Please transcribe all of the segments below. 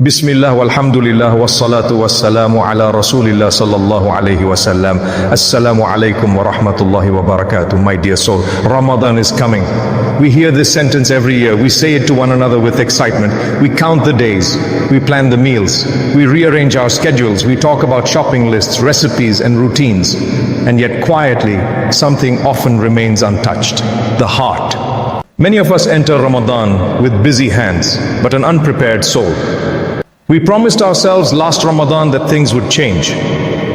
Bismillah walhamdulillah wassalatu wassalamu ala rasulillah sallallahu alayhi wasallam. Assalamu alaikum wa rahmatullahi wa barakatuh. My dear soul, Ramadan is coming. We hear this sentence every year. We say it to one another with excitement. We count the days. We plan the meals. We rearrange our schedules. We talk about shopping lists, recipes and routines. And yet quietly, something often remains untouched: the heart. Many of us enter Ramadan with busy hands, but an unprepared soul. We promised ourselves last Ramadan that things would change.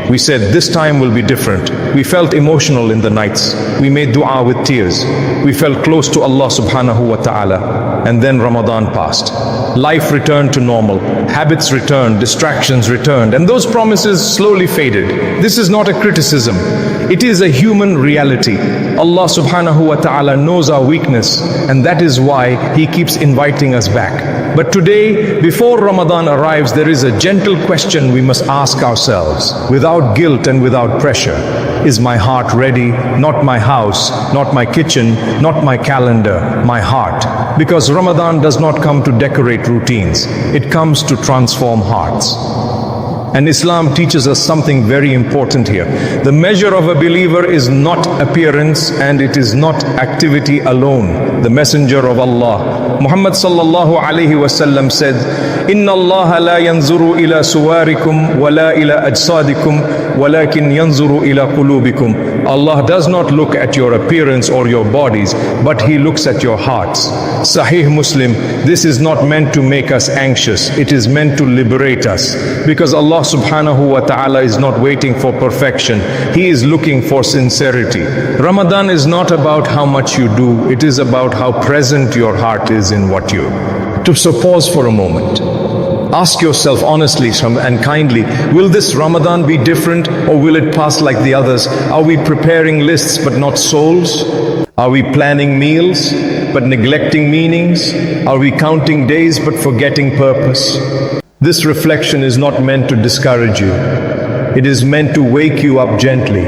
We said this time will be different. We felt emotional in the nights. We made dua with tears. We felt close to Allah subhanahu wa ta'ala. And then Ramadan passed. Life returned to normal. Habits returned. Distractions returned. And those promises slowly faded. This is not a criticism. It is a human reality. Allah subhanahu wa ta'ala knows our weakness, and that is why He keeps inviting us back. But today, before Ramadan arrives, there is a gentle question we must ask ourselves, without guilt and without pressure. Is my heart ready? Not my house, not my kitchen, not my calendar, my heart. Because Ramadan does not come to decorate routines. It comes to transform hearts. And Islam teaches us something very important here. The measure of a believer is not appearance, and it is not activity alone. The Messenger of Allah, Muhammad sallallahu alayhi wasallam, said, "Inna Allah la yanzuru ila suwarikum wa la ila ajsadikum, walakin yanzuru ila qulubikum." Allah does not look at your appearance or your bodies, but He looks at your hearts. Sahih Muslim. This is not meant to make us anxious. It is meant to liberate us. Because Allah subhanahu wa ta'ala is not waiting for perfection. He is looking for sincerity. Ramadan is not about how much you do. It is about how present your heart is in what you do. So pause for a moment. Ask yourself honestly and kindly, will this Ramadan be different, or will it pass like the others? Are we preparing lists but not souls? Are we planning meals but neglecting meanings? Are we counting days but forgetting purpose? This reflection is not meant to discourage you. It is meant to wake you up gently,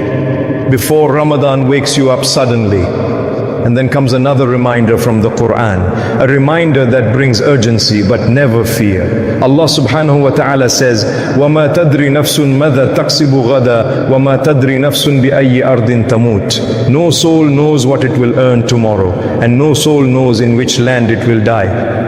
before Ramadan wakes you up suddenly. And then comes another reminder from the Quran, a reminder that brings urgency but never fear. Allah subhanahu wa ta'ala says, وَمَا تَدْرِ نَفْسٌ مَاذَا تَكْسِبُ غَدًا وَمَا تَدْرِ نَفْسٌ بِأَيِّ أَرْضٍ تَمُوتُ. No soul knows what it will earn tomorrow, and no soul knows in which land it will die.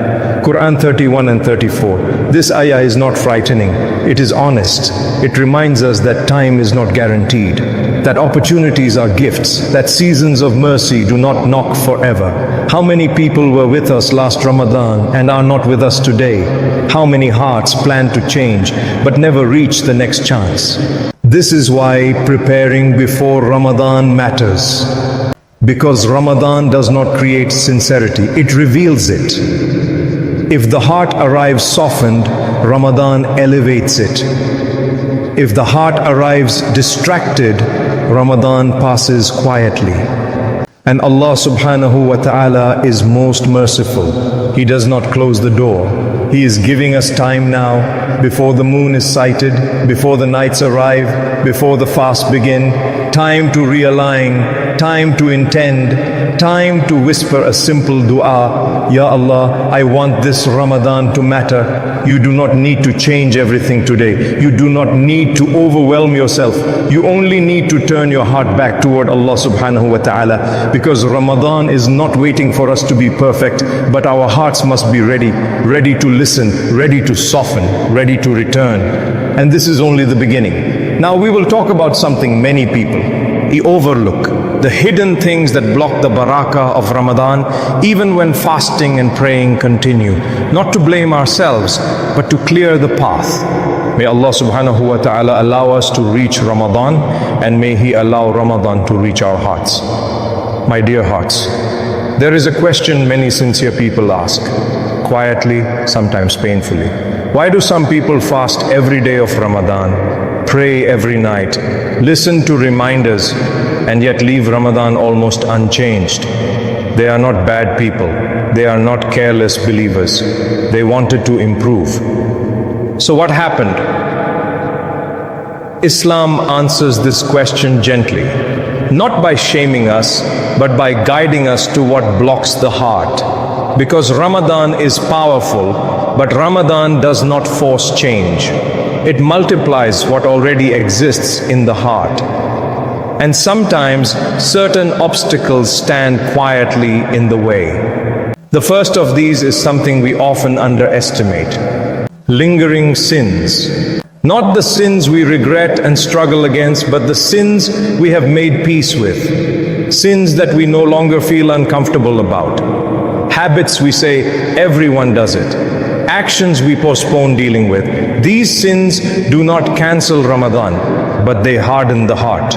Quran 31 and 34. This ayah is not frightening. It is honest. It reminds us that time is not guaranteed, that opportunities are gifts, that seasons of mercy do not knock forever. How many people were with us last Ramadan and are not with us today? How many hearts plan to change but never reach the next chance? This is why preparing before Ramadan matters. Because Ramadan does not create sincerity, it reveals it. If the heart arrives softened, Ramadan elevates it. If the heart arrives distracted, Ramadan passes quietly. And Allah subhanahu wa ta'ala is most merciful. He does not close the door. He is giving us time now, before the moon is sighted, before the nights arrive, before the fast begin. Time to realign, time to intend, time to whisper a simple dua. Ya Allah, I want this Ramadan to matter. You do not need to change everything today. You do not need to overwhelm yourself. You only need to turn your heart back toward Allah subhanahu wa ta'ala. Because Ramadan is not waiting for us to be perfect, but our hearts must be ready, ready to listen, ready to soften, ready to return. And this is only the beginning. Now we will talk about something many people overlook, the hidden things that block the barakah of Ramadan, even when fasting and praying continue. Not to blame ourselves, but to clear the path. May Allah subhanahu wa ta'ala allow us to reach Ramadan, and may He allow Ramadan to reach our hearts. My dear hearts, there is a question many sincere people ask, quietly, sometimes painfully. Why do some people fast every day of Ramadan, pray every night, listen to reminders, and yet leave Ramadan almost unchanged? They are not bad people. They are not careless believers. They wanted to improve. So what happened? Islam answers this question gently, not by shaming us, but by guiding us to what blocks the heart. Because Ramadan is powerful, But Ramadan does not force change. It multiplies what already exists in the heart. And sometimes certain obstacles stand quietly in the way. The first of these is something we often underestimate: lingering sins. Not the sins we regret and struggle against, but the sins we have made peace with. Sins that we no longer feel uncomfortable about. Habits we say everyone does it. Actions we postpone dealing with. These sins do not cancel Ramadan, but they harden the heart.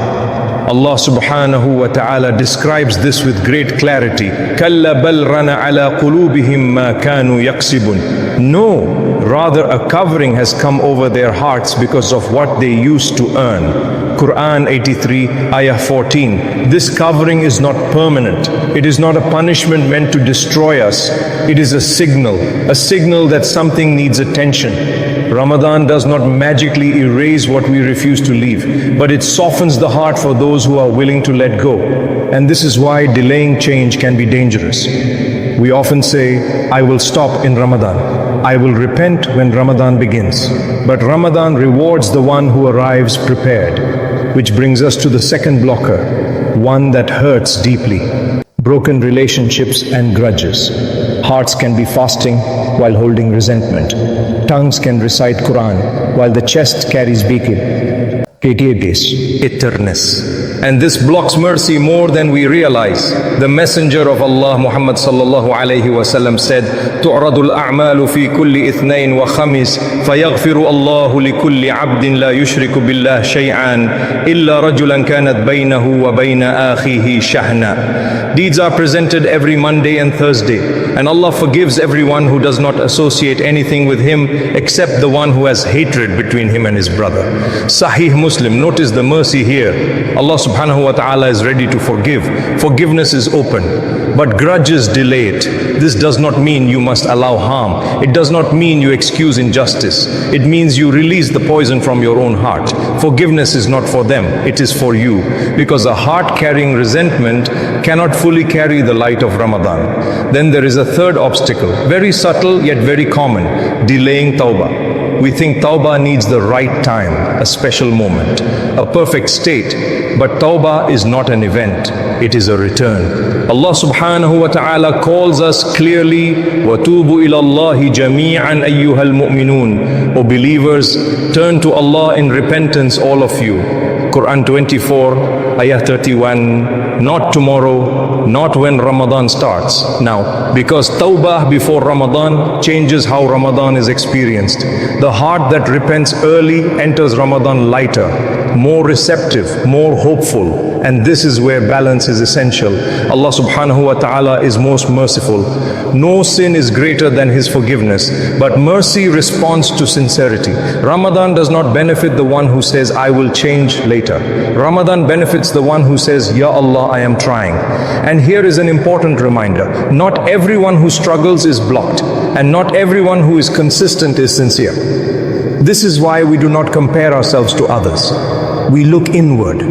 Allah subhanahu wa ta'ala describes this with great clarity. كَلَّا بَلْ رَنَ عَلَى قُلُوبِهِمْ مَا كَانُوا يَكْسِبُونَ. No, rather a covering has come over their hearts because of what they used to earn. Quran 83, ayah 14. This covering is not permanent. It is not a punishment meant to destroy us. It is a signal that something needs attention. Ramadan does not magically erase what we refuse to leave, but it softens the heart for those who are willing to let go. And this is why delaying change can be dangerous. We often say, I will stop in Ramadan. I will repent when Ramadan begins. But Ramadan rewards the one who arrives prepared. Which brings us to the second blocker, one that hurts deeply. Broken relationships and grudges. Hearts can be fasting while holding resentment. Tongues can recite Quran while the chest carries bikir. Bitterness. And this blocks mercy more than we realize. The Messenger of Allah Muhammad sallallahu alayhi wasallam said, تُعْرَضُ الْأَعْمَالُ فِي كُلِّ إِثْنَيْنِ وَخَمِيسٍ فَيَغْفِرُ اللَّهُ لِكُلِّ عَبْدٍ لَا يُشْرِكُ بِاللَّهِ شَيْئًا إِلَّا رَجُلًا كَانَتْ بَيْنَهُ وَبَيْنَ آخِيهِ شَحْنًا. Deeds are presented every Monday and Thursday, and Allah forgives everyone who does not associate anything with Him except the one who has hatred between him and his brother. Sahih Muslim, notice the mercy here. Allah subhanahu wa ta'ala is ready to forgive. Forgiveness is open, but grudges delay it. This does not mean you must allow harm. It does not mean you excuse injustice. It means you release the poison from your own heart. Forgiveness is not for them, it is for you. Because a heart carrying resentment cannot fully carry the light of Ramadan. Then there is a third obstacle, very subtle yet very common: delaying tawbah. We think tawbah needs the right time, a special moment, a perfect state. But tawbah is not an event, it is a return. Allah subhanahu wa ta'ala calls us clearly, وَتُوبُوا إِلَى اللَّهِ جَمِيعًا أَيُّهَا الْمُؤْمِنُونَ. O believers, turn to Allah in repentance, all of you. Quran 24, ayah 31, not tomorrow, not when Ramadan starts. Now, because tawbah before Ramadan changes how Ramadan is experienced. The heart that repents early enters Ramadan lighter, more receptive, more hopeful. And this is where balance is essential. Allah subhanahu wa ta'ala is most merciful. No sin is greater than His forgiveness, but mercy responds to sincerity. Ramadan does not benefit the one who says, I will change later. Ramadan benefits the one who says, Ya Allah, I am trying. And here is an important reminder. Not everyone who struggles is blocked, and not everyone who is consistent is sincere. This is why we do not compare ourselves to others. We look inward.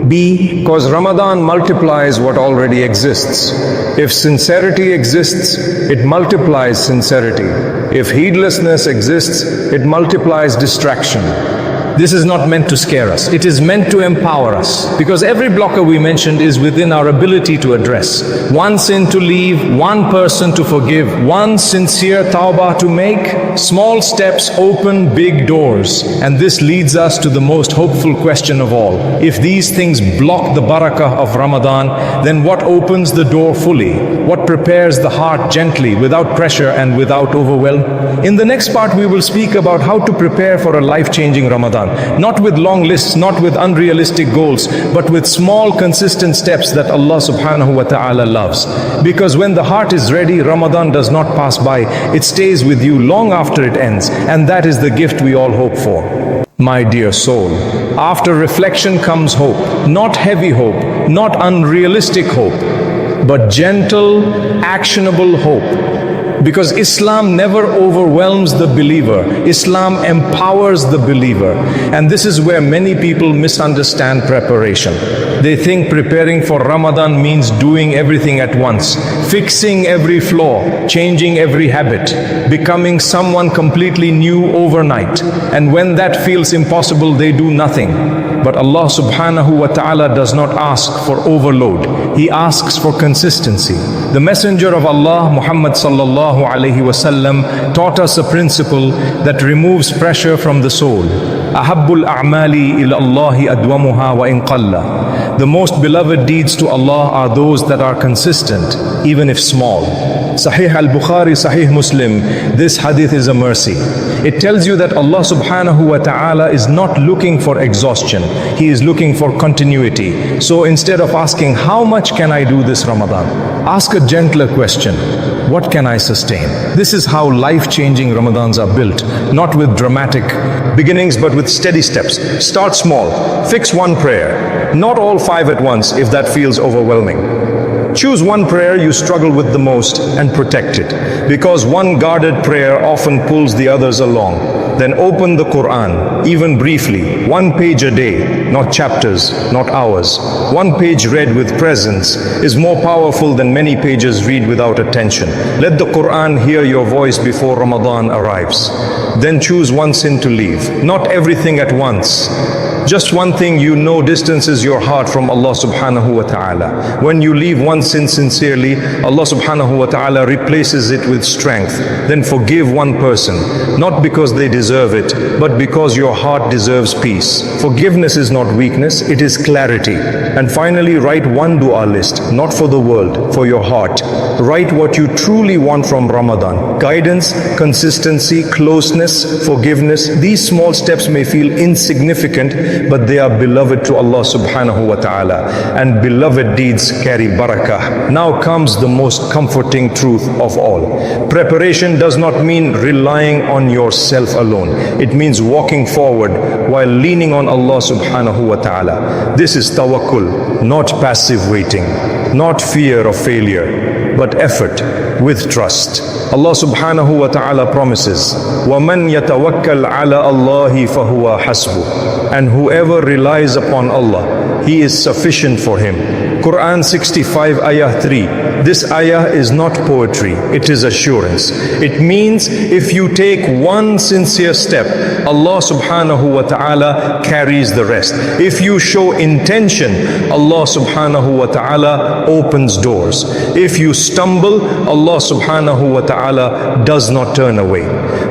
Because Ramadan multiplies what already exists. If sincerity exists, it multiplies sincerity. If heedlessness exists, it multiplies distraction. This is not meant to scare us. It is meant to empower us. Because every blocker we mentioned is within our ability to address. One sin to leave, one person to forgive, one sincere tawbah to make. Small steps open big doors. And this leads us to the most hopeful question of all. If these things block the barakah of Ramadan, then what opens the door fully? What prepares the heart gently, without pressure and without overwhelm? In the next part, we will speak about how to prepare for a life-changing Ramadan. Not with long lists, not with unrealistic goals, but with small consistent steps that Allah subhanahu wa ta'ala loves. Because when the heart is ready, Ramadan does not pass by. It stays with you long after it ends. And that is the gift we all hope for. My dear soul, after reflection comes hope. Not heavy hope, not unrealistic hope, but gentle, actionable hope. Because Islam never overwhelms the believer. Islam empowers the believer. And this is where many people misunderstand preparation. They think preparing for Ramadan means doing everything at once, fixing every flaw, changing every habit, becoming someone completely new overnight. And when that feels impossible, they do nothing. But Allah subhanahu wa ta'ala does not ask for overload. He asks for consistency. The Messenger of Allah, Muhammad sallallahu alayhi wasallam, taught us a principle that removes pressure from the soul. Ahabbul a'mali ila Allahi adwamuha wa in qalla. The most beloved deeds to Allah are those that are consistent, even if small. Sahih al-Bukhari, Sahih Muslim, this hadith is a mercy. It tells you that Allah subhanahu wa ta'ala is not looking for exhaustion. He is looking for continuity. So instead of asking, how much can I do this Ramadan? Ask a gentler question. What can I sustain? This is how life-changing Ramadans are built. Not with dramatic beginnings, but with steady steps. Start small. Fix one prayer. Not all 5 at once if that feels overwhelming. Choose one prayer you struggle with the most and protect it, because one guarded prayer often pulls the others along. Then open the Quran, even briefly, 1 page a day, not chapters, not hours. 1 page read with presence is more powerful than many pages read without attention. Let the Quran hear your voice before Ramadan arrives. Then choose one sin to leave, not everything at once. Just one thing you know distances your heart from Allah subhanahu wa ta'ala. When you leave one sin sincerely, Allah subhanahu wa ta'ala replaces it with strength. Then forgive one person, not because they deserve it, but because your heart deserves peace. Forgiveness is not weakness, it is clarity. And finally, write one dua list, not for the world, for your heart. Write what you truly want from Ramadan. Guidance, consistency, closeness, forgiveness. These small steps may feel insignificant, but they are beloved to Allah subhanahu wa ta'ala, and beloved deeds carry barakah. Now comes the most comforting truth of all. Preparation does not mean relying on yourself alone. It means walking forward while leaning on Allah subhanahu wa ta'ala. This is tawakkul, not passive waiting, not fear of failure, but effort with trust. Allah subhanahu wa ta'ala promises, وَمَنْ يَتَوَكَّلْ عَلَى اللَّهِ فَهُوَ حَسْبُهُ. And whoever relies upon Allah, He is sufficient for him. Quran 65 ayah 3. This ayah is not poetry, it is assurance. It means if you take one sincere step, Allah subhanahu wa ta'ala carries the rest. If you show intention, Allah subhanahu wa ta'ala opens doors. If you stumble, Allah subhanahu wa ta'ala does not turn away.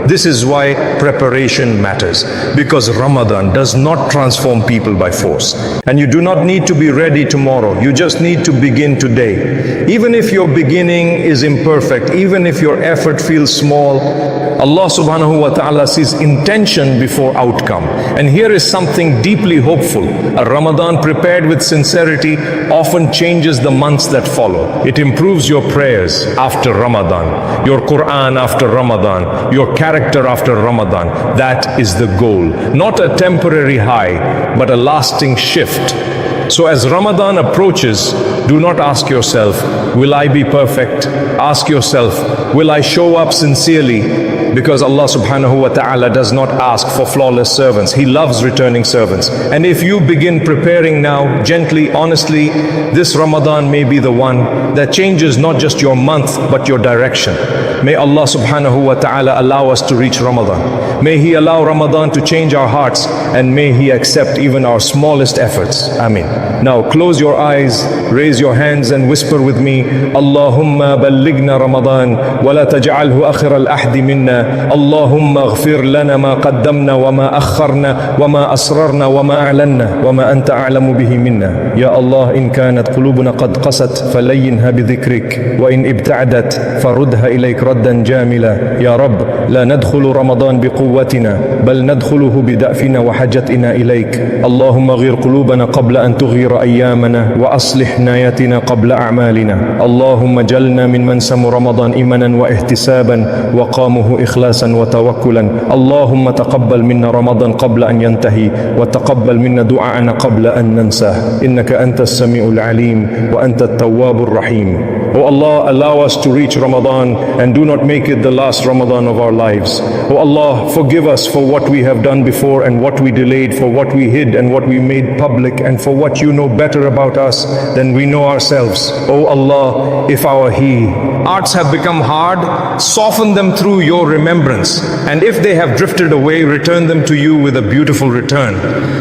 This is why preparation matters, because Ramadan does not transform people by force. And you do not need to be ready tomorrow, you just need to begin today. Even if your beginning is imperfect, even if your effort feels small, Allah subhanahu wa ta'ala sees intention before outcome. And here is something deeply hopeful. A Ramadan prepared with sincerity often changes the months that follow. It improves your prayers after Ramadan, your Quran after Ramadan, your character after Ramadan. That is the goal. Not a temporary high, but a lasting shift. So as Ramadan approaches, do not ask yourself, will I be perfect? Ask yourself, will I show up sincerely? Because Allah subhanahu wa ta'ala does not ask for flawless servants. He loves returning servants. And if you begin preparing now, gently, honestly, this Ramadan may be the one that changes not just your month, but your direction. May Allah subhanahu wa ta'ala allow us to reach Ramadan. May He allow Ramadan to change our hearts, and may He accept even our smallest efforts. Ameen. Now close your eyes, raise your hands and whisper with me, Allahumma ballighna Ramadan wa la taj'alhu akhir al-ahdi minna. Allahumma aghfir lana ma qaddamna wa ma akharna wa ma asrarna wa ma a'lanna wa ma anta a'lamu bihi minna. Ya Allah, in kanat qulubuna qad qasat falayyinha bi dhikrik wa in ibta'adat farudha ilayk raddan jamila. Ya Rabb, la nadkhulu Ramadan bi quwwatina bal nadkhuluhu bi da'fina wa hajatina ilayk. Allahumma ghir qulubana qabla an تغير أيامنا وأصلح نياتنا قبل أعمالنا. اللهم اجعلنا ممن سموا رمضان إيمانا واحتسابا وقامه إخلاصا وتوكلا. اللهم تقبل منا رمضان قبل أن ينتهي وتقبل منا دعاءنا قبل أن ننساه إنك أنت السميع العليم وأنت التواب الرحيم. Oh Allah, allow us to reach Ramadan and do not make it the last Ramadan of our lives. Oh Allah, forgive us for what we have done before and what we delayed, for what we hid and what we made public, and for what you know better about us than we know ourselves. Oh Allah, if our hearts have become hard, soften them through your remembrance. And if they have drifted away, return them to you with a beautiful return.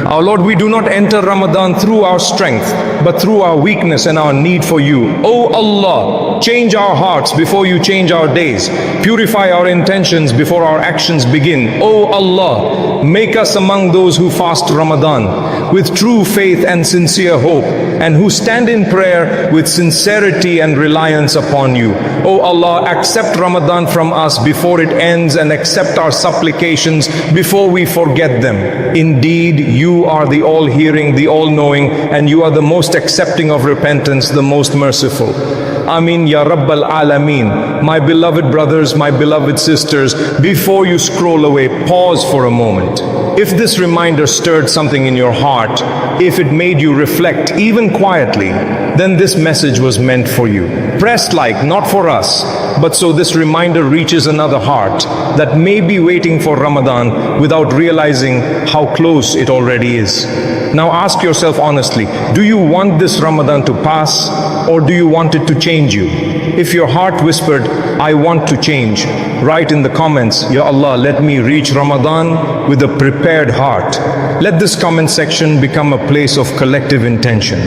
Our Lord, we do not enter Ramadan through our strength, but through our weakness and our need for you. Oh Allah, change our hearts before you change our days. Purify our intentions before our actions begin. Oh Allah, make us among those who fast Ramadan with true faith and sincere hope, and who stand in prayer with sincerity and reliance upon you. Oh Allah, accept Ramadan from us before it ends, and accept our supplications before we forget them. Indeed, you are the all-hearing, the all-knowing, and you are the most accepting of repentance, the most merciful. Ameen Ya Rabbal Alameen. My beloved brothers, my beloved sisters, before you scroll away, pause for a moment. If this reminder stirred something in your heart, if it made you reflect even quietly, then this message was meant for you. Press like, not for us, but so this reminder reaches another heart that may be waiting for Ramadan without realizing how close it already is. Now ask yourself honestly, do you want this Ramadan to pass, or do you want it to change you? If your heart whispered, I want to change, write in the comments, Ya Allah, let me reach Ramadan with a prepared heart. Let this comment section become a place of collective intention.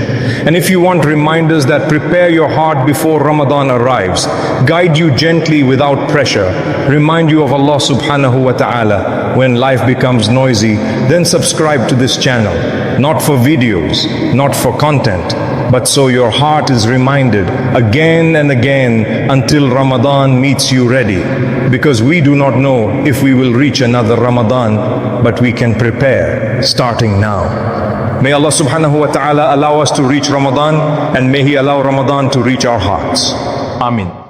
And if you want reminders that prepare your heart before Ramadan arrives, guide you gently without pressure, remind you of Allah subhanahu wa ta'ala when life becomes noisy, then subscribe to this channel. Not for videos, not for content, but so your heart is reminded again and again until Ramadan meets you ready. Because we do not know if we will reach another Ramadan, but we can prepare starting now. May Allah subhanahu wa ta'ala allow us to reach Ramadan, and may He allow Ramadan to reach our hearts. Amin.